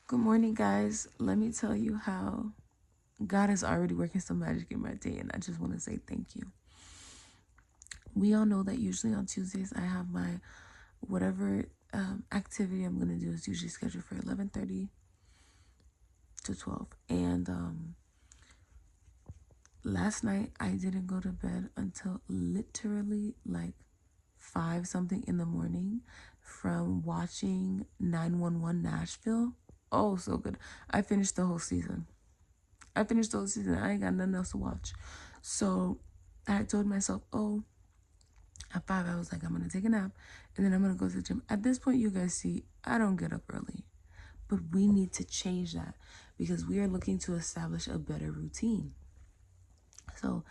Good morning, guys. Let me tell you how God is already working some magic in my day, and I just want to say thank you. We all know that usually on Tuesdays I have my whatever activity I'm gonna do is usually scheduled for 11:30 to 12, and last night I didn't go to bed until literally like 5 something in the morning from watching 911 Nashville. Oh, so good. I finished the whole season. I ain't got nothing else to watch. So I told myself, oh, at 5, I was like, I'm going to take a nap and then I'm going to go to the gym. At this point, you guys see, I don't get up early. But we need to change that because we are looking to establish a better routine. So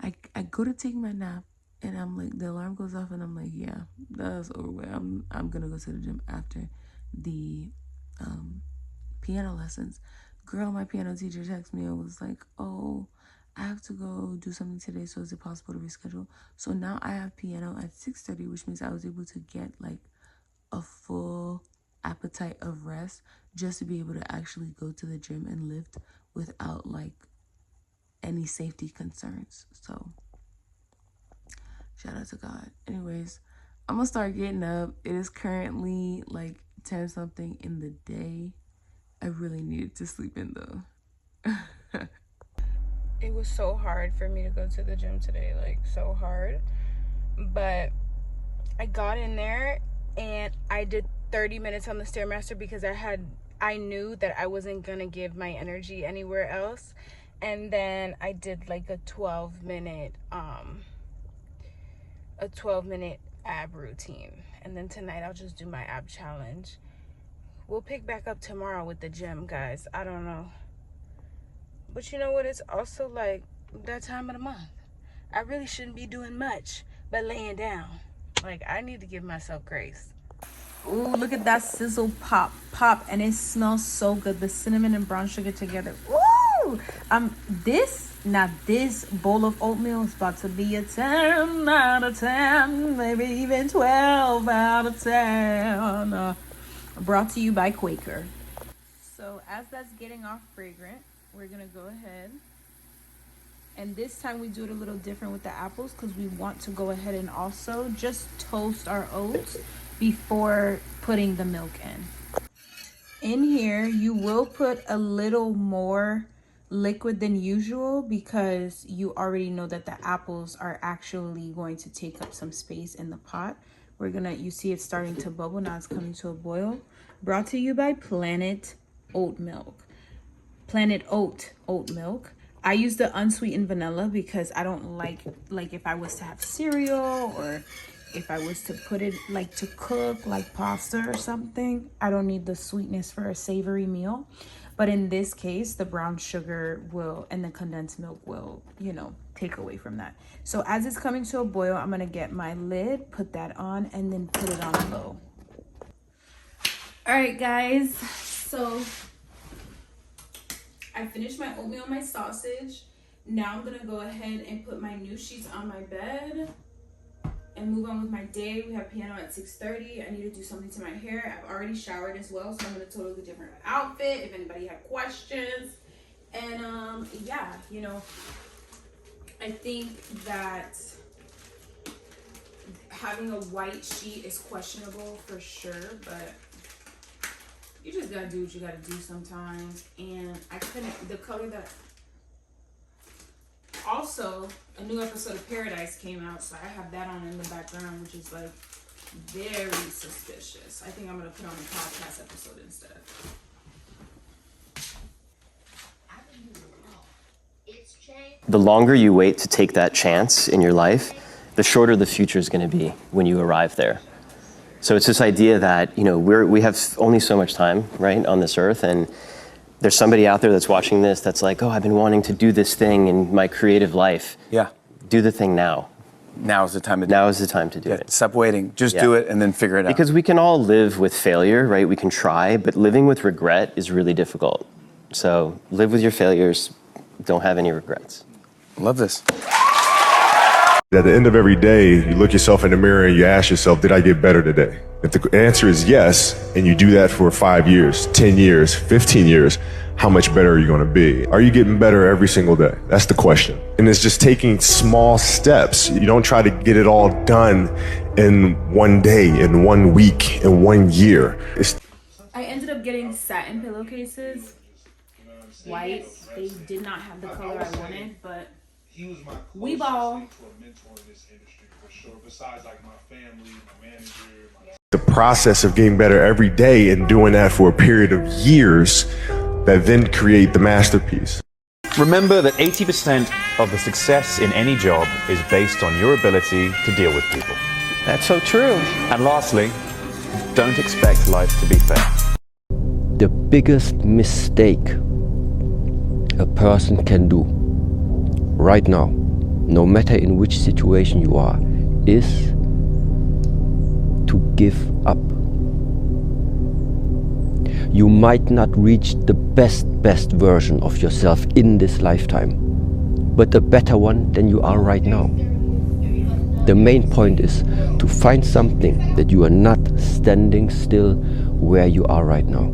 I go to take my nap and I'm like, the alarm goes off and I'm like, yeah, that's over with. I'm going to go to the gym after the piano lessons. Girl, my piano teacher texted me and was like, oh, I have to go do something today, so is it possible to reschedule? So now I have piano at 6:30, which means I was able to get like a full appetite of rest just to be able to actually go to the gym and lift without like any safety concerns. So shout out to God. Anyways, I'm gonna start getting up. It is currently like 10 something in the day. I really needed to sleep in though. It was so hard for me to go to the gym today, like so hard. But I got in there and I did 30 minutes on the Stairmaster because I knew that I wasn't gonna give my energy anywhere else. And then I did like a 12-minute ab routine. And then tonight I'll just do my ab challenge. We'll pick back up tomorrow with the gym, guys. I don't know. But you know what? It's also like that time of the month. I really shouldn't be doing much but laying down. Like, I need to give myself grace. Ooh, look at that sizzle pop, and it smells so good. The cinnamon and brown sugar together. Ooh, this bowl of oatmeal is about to be a 10 out of 10, maybe even 12 out of 10. Brought to you by Quaker. So as that's getting off fragrant, we're gonna go ahead. And this time we do it a little different with the apples because we want to go ahead and also just toast our oats before putting the milk in. In here, you will put a little more liquid than usual because you already know that the apples are actually going to take up some space in the pot. You see it starting to bubble, now it's coming to a boil. Brought to you by Planet Oat Milk. Planet Oat Milk. I use the unsweetened vanilla because I don't like if I was to have cereal or if I was to put it like to cook like pasta or something, I don't need the sweetness for a savory meal. But in this case, the brown sugar will and the condensed milk will, take away from that. So as it's coming to a boil, I'm gonna get my lid, put that on, and then put it on low. All right, guys, so I finished my oatmeal and my sausage. Now I'm gonna go ahead and put my new sheets on my bed and move on with my day. We have piano at 6:30. I need to do something to my hair. I've already showered as well, so I'm in a totally different outfit if anybody had questions. And I think that having a white sheet is questionable for sure, but you just gotta do what you gotta do sometimes. And the color that, also a new episode of Paradise came out, so I have that on in the background, which is like very suspicious. I think I'm gonna put on the podcast episode instead. The longer you wait to take that chance in your life, the shorter the future is gonna be when you arrive there. So it's this idea that, we have only so much time, right, on this earth, and there's somebody out there that's watching this that's like, oh, I've been wanting to do this thing in my creative life. Yeah. Do the thing now. Now is the time to do it. Now is the time to do it. Stop waiting. Just do it and then figure it out. Because we can all live with failure, right? We can try, but living with regret is really difficult. So live with your failures. Don't have any regrets. Love this. At the end of every day, you look yourself in the mirror and you ask yourself, did I get better today? If the answer is yes, and you do that for 5 years, 10 years, 15 years, how much better are you going to be? Are you getting better every single day? That's the question. And it's just taking small steps. You don't try to get it all done in one day, in 1 week, in 1 year. I ended up getting satin pillowcases, white. They did not have the color I wanted, but we ball. The process of getting better every day and doing that for a period of years that then create the masterpiece. Remember that 80% of the success in any job is based on your ability to deal with people. That's so true. And lastly, don't expect life to be fair. The biggest mistake a person can do right now, no matter in which situation you are, is to give up. You might not reach the best version of yourself in this lifetime, but a better one than you are right now. The main point is to find something that you are not standing still where you are right now.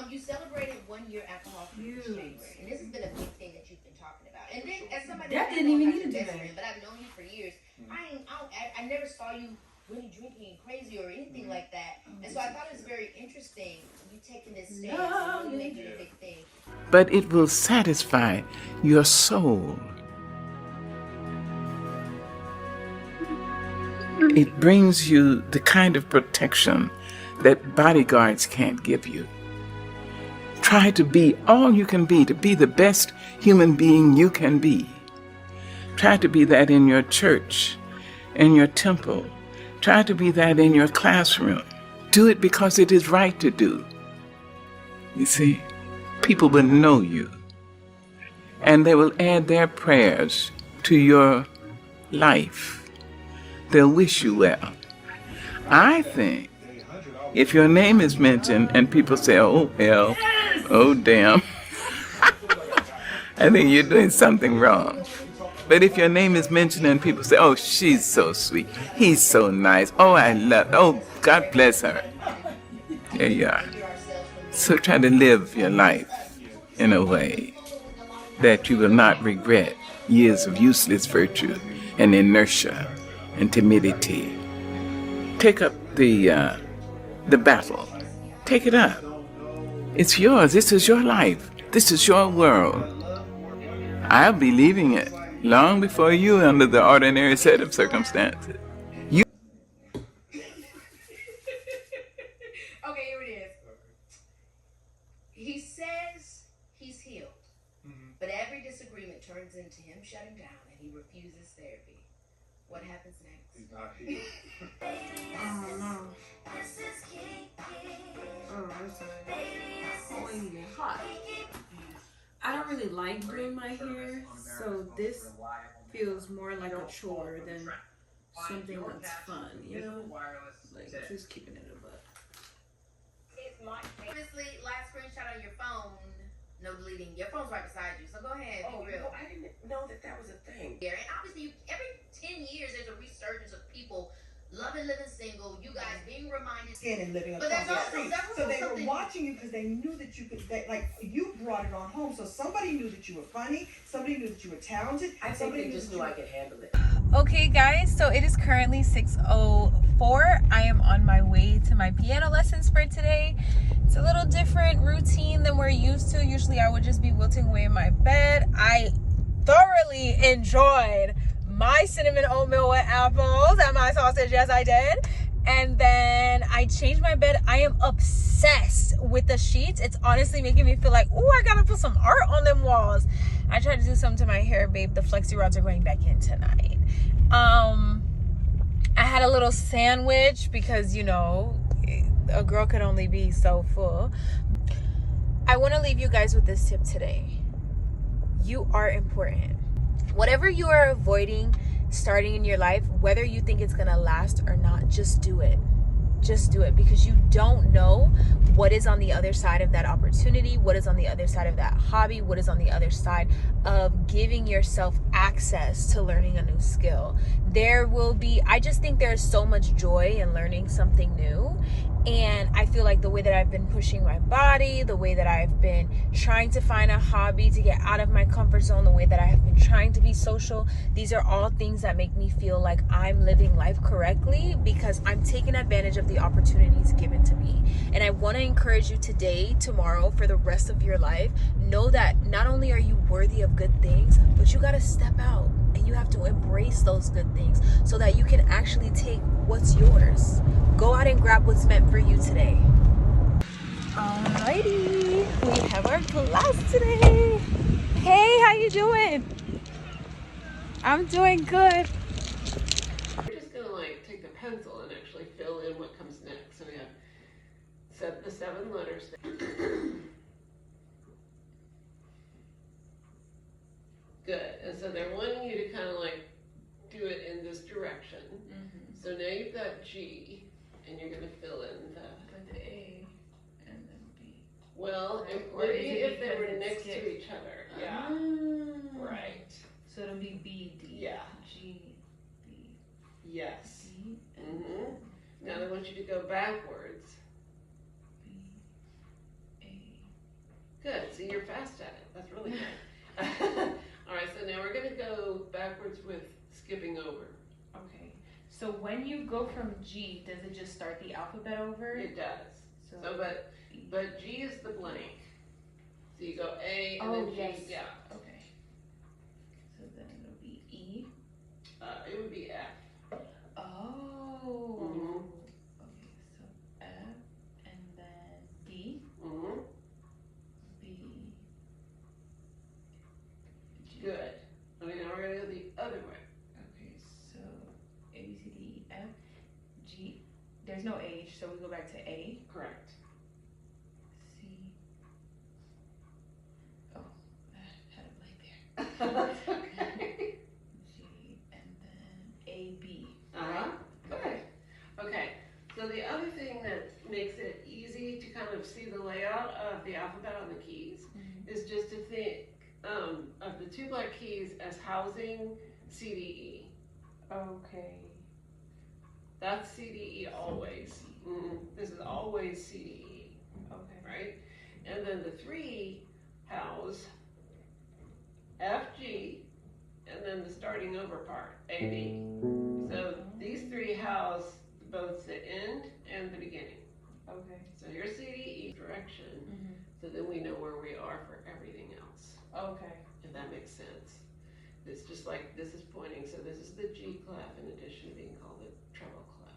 You celebrated 1 year alcohol-free streets, and this has been a big thing that you've been talking about. And then, as somebody That didn't even need to do that. but I've known you for years. I never saw you really drinking crazy or anything like that, and so I thought it was very interesting. You taking this stance and really making it a big thing. But it will satisfy your soul. It brings you the kind of protection that bodyguards can't give you. Try to be all you can be, to be the best human being you can be. Try to be that in your church, in your temple. Try to be that in your classroom. Do it because it is right to do. You see, people will know you, and they will add their prayers to your life. They'll wish you well. I think if your name is mentioned and people say, oh, hell, oh, damn, I think you're doing something wrong. But if your name is mentioned and people say, oh, she's so sweet, he's so nice, oh, I love, oh, God bless her. There you are. So try to live your life in a way that you will not regret years of useless virtue and inertia and timidity. Take up the battle. Take it up. It's yours. This is your life. This is your world. I'll be leaving it long before you under the ordinary set of circumstances. Okay, here it is. He says he's healed, but every disagreement turns into him shutting down, and he refuses therapy. What happens next? He's not healed. Oh no. Oh, that's hot. I don't really like doing my hair, so this feels more like a chore than something that's fun, you know? Like, just keeping it a buck. Obviously, last screenshot on your phone, no deleting. Your phone's right beside you, so go ahead, be real. No, I didn't know that was a thing. And obviously, every 10 years, there's a resurgence of people loving living single, you guys being reminded. And living but there's also so they were watching you because they knew that you could, you brought it on home. So somebody knew that you were funny, somebody knew that you were talented. I think they just knew I could handle it. Okay guys, so it is currently 6:04. I am on my way to my piano lessons for today. It's a little different routine than we're used to. Usually I would just be wilting away in my bed. I thoroughly enjoyed my cinnamon oatmeal with apples and my sausage, yes I did. And then I changed my bed. I am obsessed with the sheets. It's honestly making me feel like, oh, I gotta put some art on them walls. I tried to do something to my hair, babe. The flexi rods are going back in tonight. I had a little sandwich because, you know, a girl could only be so full. I want to leave you guys with this tip today. You are important. Whatever you are avoiding starting in your life, whether you think it's gonna last or not, just do it. just do it, because you don't know what is on the other side of that opportunity, what is on the other side of that hobby, what is on the other side of giving yourself access to learning a new skill. There will be, I just think there's so much joy in learning something new. And I feel like the way that I've been pushing my body, the way that I've been trying to find a hobby to get out of my comfort zone, the way that I have been trying to be social, these are all things that make me feel like I'm living life correctly, because I'm taking advantage of the opportunities given to me. And I want to encourage you today, tomorrow, for the rest of your life, know that not only are you worthy of good things, but you got to step out and you have to embrace those good things so that you can actually take what's yours. Go out and grab what's meant for you today. Alrighty, we have our class today. Hey, how you doing? I'm doing good. We're just gonna like take the pencil and actually fill in what comes next. So we have the 7 letters. Good, and so they're wanting you to kind of like do it in this direction. So now you've got G, and you're gonna fill in the A and then B. Well, if they were next to each other, yeah. Right. So it'll be B, D, Yeah. G, B. Yes. D, Now they want you to go backwards. B, A. Good. See, you're fast at it. That's really good. All right. So now we're gonna go backwards with skipping over. Okay. So when you go from G, does it just start the alphabet over? It does. So but G is the blank. So you go A and then G. Yes. Yeah. Okay. So then it'll be E. It would be F. Oh. Okay. So F and then D. B. G. Good. Okay, now we're gonna go the other way. Okay. So A, B, C, D, E, F, G. There's no H, so we go back to A. Correct. C. Oh, I had a blank there. Okay. G and then A, B. Okay. Okay. So the other thing that makes it easy to kind of see the layout of the alphabet on the keys is just to think of the 2 black keys as housing C, D, E. Okay. That's C, D, E always. This is always C, D, E. Okay. Right? And then the 3 house F, G, and then the starting over part, A, B. So these 3 house both the end and the beginning. Okay. So here's C, D, E direction. So then we know where we are for everything else. Okay. If that makes sense. It's just like this is pointing, so this is the G clef in addition to being called the treble clef.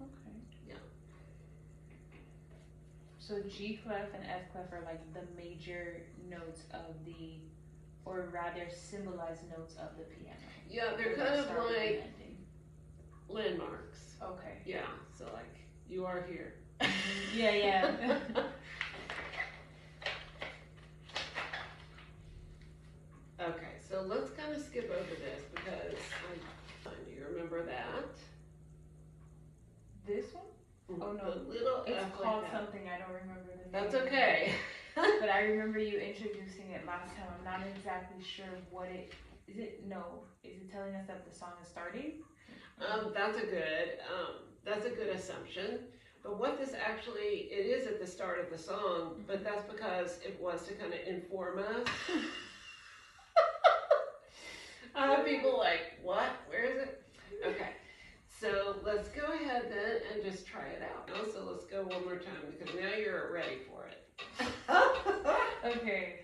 Okay. Yeah. So G clef and F clef are like the major notes of the, or rather symbolized notes of the piano. Yeah, they're kind of like landmarks. Okay. Yeah, so like you are here. Yeah. Okay, so let's kind of skip over this because do you remember that? This one? Oh no, the little it's F called like that. something, I don't remember the name. That's okay. But I remember you introducing it last time. I'm not exactly sure what it is. Is it telling us that the song is starting? That's a good assumption. But what this actually, it is at the start of the song, but that's because it was to kind of inform us. I have people like, what? Where is it? Okay. So let's go ahead then and just try it out. So let's go one more time because now you're ready for it. Okay.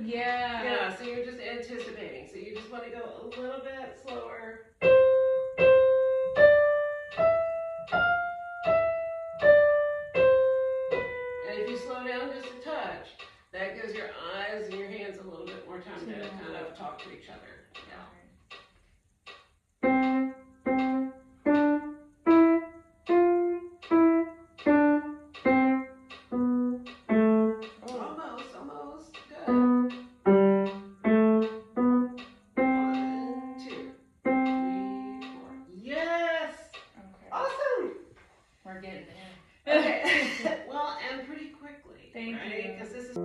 Yeah, so you're just anticipating. So you just want to go a little bit slower. And if you slow down just a touch, kind of talk to each other. Yeah. Almost. Good. 1, 2, 3, 4. Yes! Okay. Awesome! We're getting there. Okay. Well, and pretty quickly. Thank right? you. Because this is.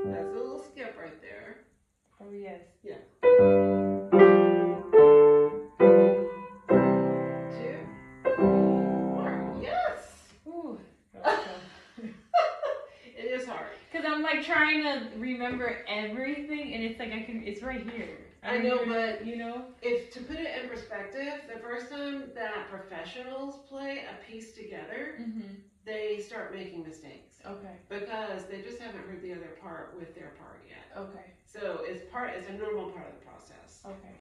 That's a little skip right there. Oh, yes. Yeah. 2, 4. Yes! Ooh. It is hard. Because I'm like trying to remember everything, and it's like it's right here. I know, remember, but you know, if to put it in perspective, the first time that professionals play a piece together, they start making mistakes. Okay. Because they just haven't heard the other part with their part yet. Okay. So it's a normal part of the process. Okay.